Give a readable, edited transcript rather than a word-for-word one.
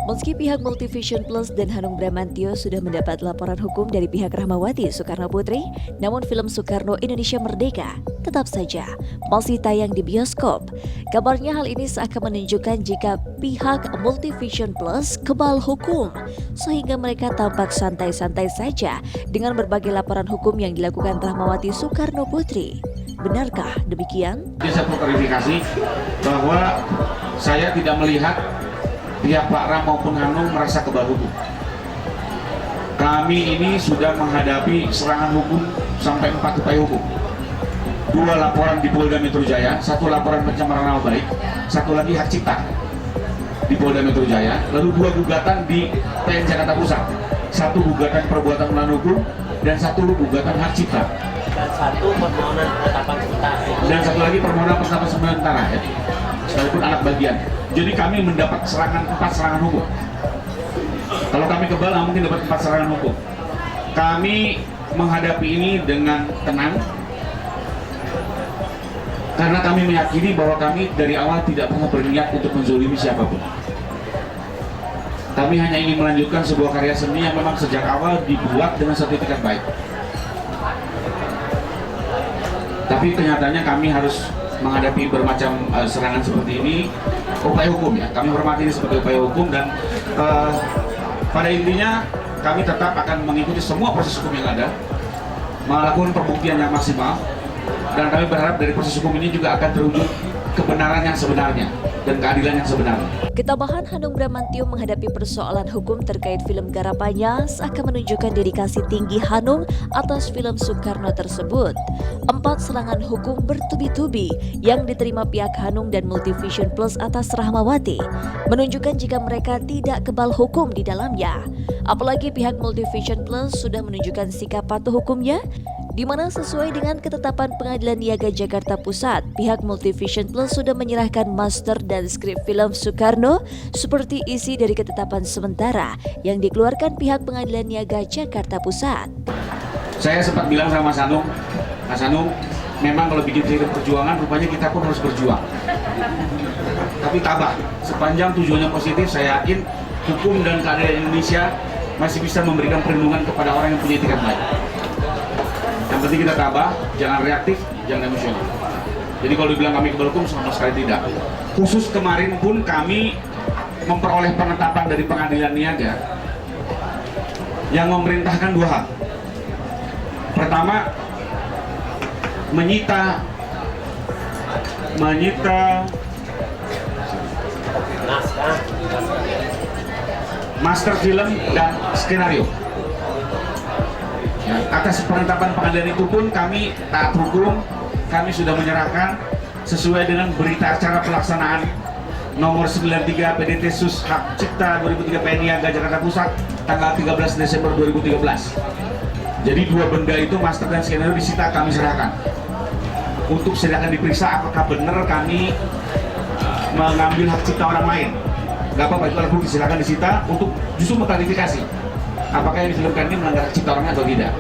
Meski pihak Multivision Plus dan Hanung Bramantyo sudah mendapat laporan hukum dari pihak Rahmawati Soekarno Putri, namun film Soekarno Indonesia Merdeka tetap saja masih tayang di bioskop. Kabarnya hal ini seakan menunjukkan jika pihak Multivision Plus kebal hukum, sehingga mereka tampak santai-santai saja dengan berbagai laporan hukum yang dilakukan Rahmawati Soekarno Putri. Benarkah demikian? Saya perlu klarifikasi bahwa saya tidak melihat pihak Pak Ram maupun Hanung merasa kebal hukum. Kami ini sudah menghadapi serangan hukum sampai 4 upaya hukum. 2 laporan di Polda Metro Jaya, 1 laporan pencemaran nama baik, 1 lagi hak cipta di Polda Metro Jaya, lalu 2 gugatan di PN Jakarta Pusat, 1 gugatan perbuatan melawan hukum dan 1 gugatan hak cipta. Dan 1 permohonan penetapan sementara. Dan 1 lagi permohonan penetapan sementara, ya. Sekalipun anak bagian. Jadi kami mendapat 4 serangan hukum. Kalau kami kebal, mungkin dapat 4 serangan hukum. Kami menghadapi ini dengan tenang, karena kami meyakini bahwa kami dari awal tidak pernah berniat untuk menzolimi siapapun. Kami hanya ingin melanjutkan sebuah karya seni yang memang sejak awal dibuat dengan sertifikat baik. Tapi kenyataannya kami harus menghadapi bermacam serangan seperti ini, upaya hukum ya. Kami hormati ini sebagai upaya hukum dan pada intinya kami tetap akan mengikuti semua proses hukum yang ada, melakukan pembuktian yang maksimal, dan kami berharap dari proses hukum ini juga akan terwujud kebenaran yang sebenarnya dan keadilan yang sebenarnya. Ketabahan Hanung Bramantyo menghadapi persoalan hukum terkait film garapannya seakan menunjukkan dedikasi tinggi Hanung atas film Soekarno tersebut. 4 serangan hukum bertubi-tubi yang diterima pihak Hanung dan Multivision Plus atas Rahmawati menunjukkan jika mereka tidak kebal hukum di dalamnya. Apalagi pihak Multivision Plus sudah menunjukkan sikap patuh hukumnya, di mana sesuai dengan ketetapan Pengadilan Niaga Jakarta Pusat, pihak Multivision Plus sudah menyerahkan master dan skrip film Soekarno seperti isi dari ketetapan sementara yang dikeluarkan pihak Pengadilan Niaga Jakarta Pusat. Saya sempat bilang sama Mas Hanung, memang kalau bikin film perjuangan, rupanya kita pun harus berjuang. Tapi tabah, sepanjang tujuannya positif, saya yakin hukum dan keadilan Indonesia masih bisa memberikan perlindungan kepada orang yang punya etikat baik. Yang penting kita tabah, jangan reaktif, jangan emosional. Jadi kalau dibilang kami kebal hukum, sama sekali tidak. Khusus kemarin pun kami memperoleh penetapan dari Pengadilan Niaga yang memerintahkan 2 hal. Pertama, menyita master film dan skenario. Ya, atas penetapan pengadilan itu pun kami taat hukum, kami sudah menyerahkan sesuai dengan berita acara pelaksanaan nomor 93 PDT Sus Hak Cipta 2003 PN Niaga Jakarta Pusat tanggal 13 Desember 2013. Jadi 2 benda itu, master dan skenario, disita kami serahkan untuk silakan diperiksa apakah benar kami mengambil hak cipta orang lain. Gak apa-apa, itu alat bukti, silakan disita untuk justru mengklarifikasi apakah yang difilmkan ini melanggar hak cipta orangnya atau tidak.